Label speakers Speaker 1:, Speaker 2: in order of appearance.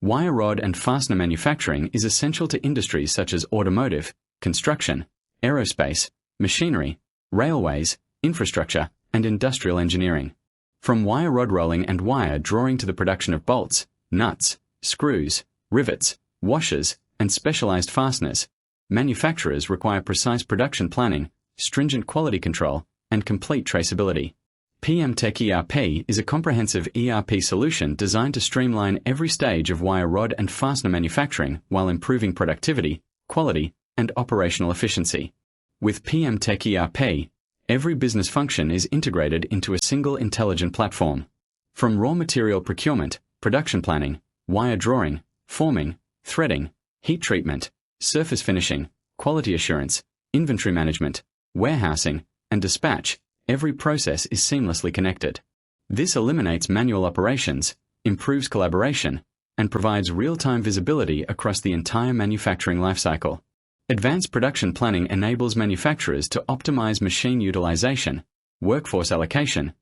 Speaker 1: Wire rod and fastener manufacturing is essential to industries such as automotive, construction, aerospace, machinery, railways, infrastructure, and industrial engineering. From wire rod rolling and wire drawing to the production of bolts, nuts, screws, rivets, washers, and specialized fasteners, manufacturers require precise production planning, stringent quality control, and complete traceability. PMTechERP is a comprehensive ERP solution designed to streamline every stage of wire rod and fastener manufacturing while improving productivity, quality, and operational efficiency. With PMTechERP, every business function is integrated into a single intelligent platform. From raw material procurement, production planning, wire drawing, forming, threading, heat treatment, surface finishing, quality assurance, inventory management, warehousing, and dispatch, every process is seamlessly connected. This eliminates manual operations, improves collaboration, and provides real-time visibility across the entire manufacturing lifecycle. Advanced production planning enables manufacturers to optimize machine utilization, workforce allocation,